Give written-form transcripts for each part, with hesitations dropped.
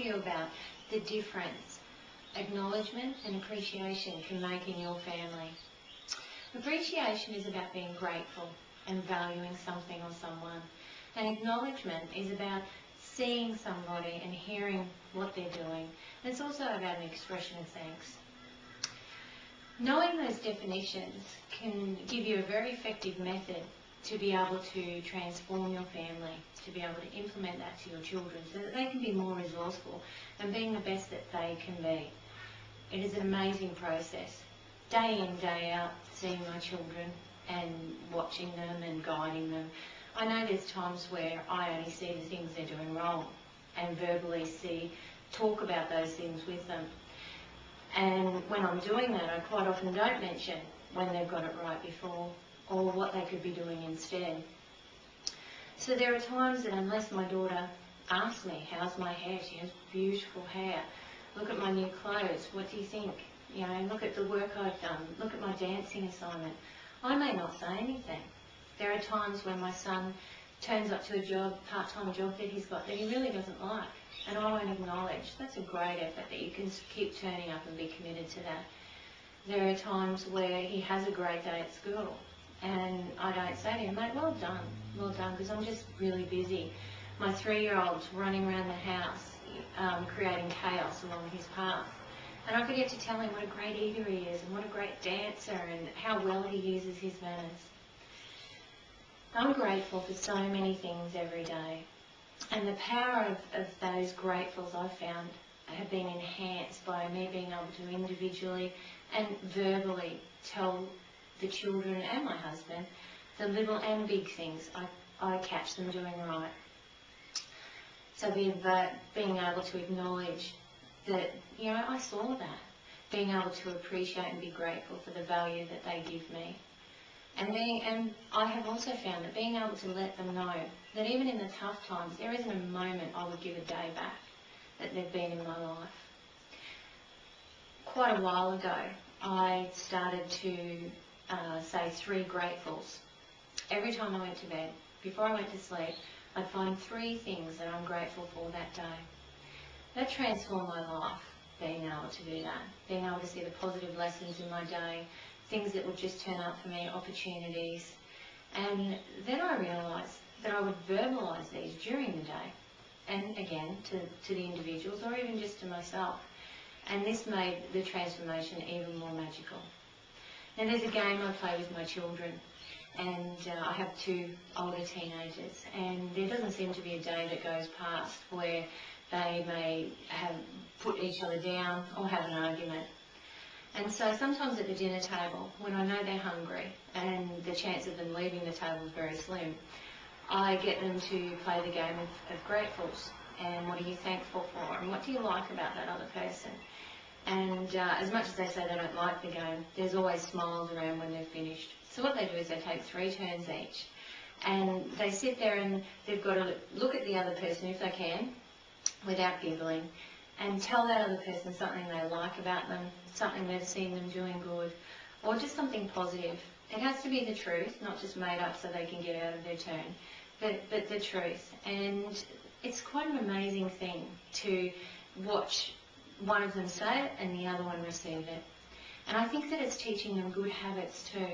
to you about the difference acknowledgement and appreciation can make in your family. Appreciation is about being grateful and valuing something or someone. And acknowledgement is about seeing somebody and hearing what they're doing. And it's also about an expression of thanks. Knowing those definitions can give you a very effective method to be able to transform your family, to be able to implement that to your children so that they can be more resourceful and being the best that they can be. It is an amazing process. Day in, day out, seeing my children and watching them and guiding them. I know there's times where I only see the things they're doing wrong and verbally talk about those things with them. And when I'm doing that, I quite often don't mention when they've got it right before or what they could be doing instead. So there are times that unless my daughter asks me, how's my hair? She has beautiful hair. Look at my new clothes. What do you think? You know, look at the work I've done. Look at my dancing assignment. I may not say anything. There are times when my son turns up to a part-time job that he's got that he really doesn't like, and I won't acknowledge. That's a great effort that you can keep turning up and be committed to that. There are times where he has a great day at school, and I don't say to him, mate, well done, because I'm just really busy. My 3-year-old's running around the house, creating chaos along his path. And I forget to tell him what a great eater he is and what a great dancer and how well he uses his manners. I'm grateful for so many things every day. And the power of those gratefuls I've found have been enhanced by me being able to individually and verbally tell the children and my husband the little and big things I catch them doing right. So being able to acknowledge that, you know, I saw that. Being able to appreciate and be grateful for the value that they give me. And I have also found that being able to let them know that even in the tough times, there isn't a moment I would give a day back that they've been in my life. Quite a while ago, I started to say 3 gratefuls. Every time I went to bed, before I went to sleep, I'd find 3 things that I'm grateful for that day. That transformed my life, being able to do that, being able to see the positive lessons in my day, things that would just turn up for me, opportunities. And then I realised that I would verbalise these during the day, and again, to the individuals or even just to myself. And this made the transformation even more magical. Now there's a game I play with my children, and I have 2 older teenagers, and there doesn't seem to be a day that goes past where they may have put each other down or have an argument. And so sometimes at the dinner table, when I know they're hungry and the chance of them leaving the table is very slim, I get them to play the game of gratefuls. And what are you thankful for? And what do you like about that other person? And as much as they say they don't like the game, there's always smiles around when they're finished. So what they do is they take 3 turns each. And they sit there and they've got to look at the other person, if they can, without giggling, and tell that other person something they like about them, something they've seen them doing good, or just something positive. It has to be the truth, not just made up so they can get out of their turn, but the truth. And it's quite an amazing thing to watch one of them say it and the other one receive it. And I think that it's teaching them good habits too,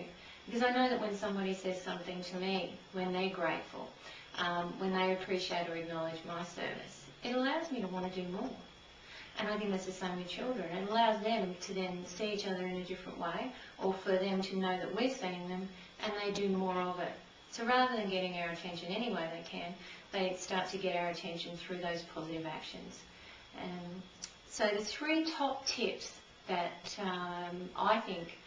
because I know that when somebody says something to me, when they're grateful, when they appreciate or acknowledge my service, it allows me to want to do more. And I think that's the same with children. It allows them to then see each other in a different way, or for them to know that we're seeing them and they do more of it. So rather than getting our attention any way they can, they start to get our attention through those positive actions. So the 3 top tips that I think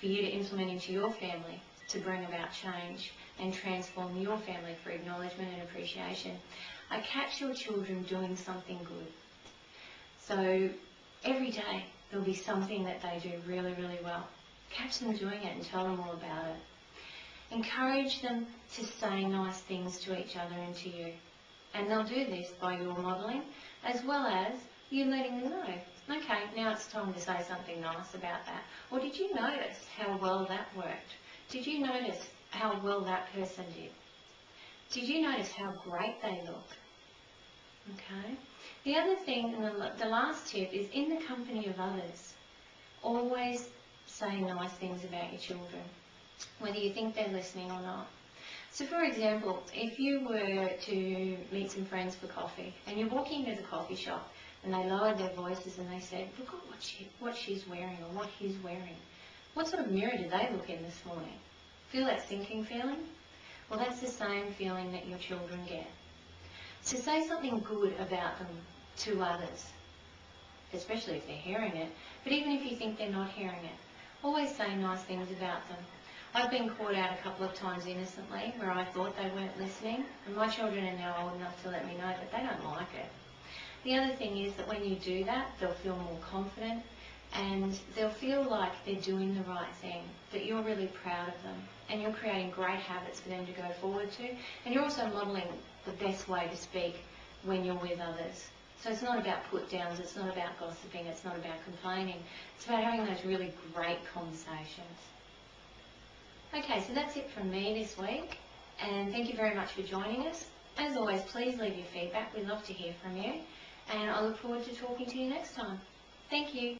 for you to implement into your family to bring about change and transform your family for acknowledgement and appreciation are: catch your children doing something good. So every day there'll be something that they do really, really well. Catch them doing it and tell them all about it. Encourage them to say nice things to each other and to you. And they'll do this by your modelling, as well as you letting them know, okay, now it's time to say something nice about that. Or did you notice how well that worked? Did you notice how well that person did? Did you notice how great they look? Okay. The other thing, and the last tip, is in the company of others. Always say nice things about your children, whether you think they're listening or not. So for example, if you were to meet some friends for coffee and you're walking into the coffee shop and they lowered their voices and they said, look at what she's wearing or what he's wearing. What sort of mirror did they look in this morning? Feel that sinking feeling? Well, that's the same feeling that your children get. So say something good about them to others, especially if they're hearing it, but even if you think they're not hearing it, always say nice things about them. I've been caught out a couple of times innocently where I thought they weren't listening, and my children are now old enough to let me know that they don't like it. The other thing is that when you do that, they'll feel more confident and they'll feel like they're doing the right thing, that you're really proud of them and you're creating great habits for them to go forward to, and you're also modelling the best way to speak when you're with others. So it's not about put-downs, it's not about gossiping, it's not about complaining, it's about having those really great conversations. Okay, so that's it from me this week, and thank you very much for joining us. As always, please leave your feedback. We'd love to hear from you, and I look forward to talking to you next time. Thank you.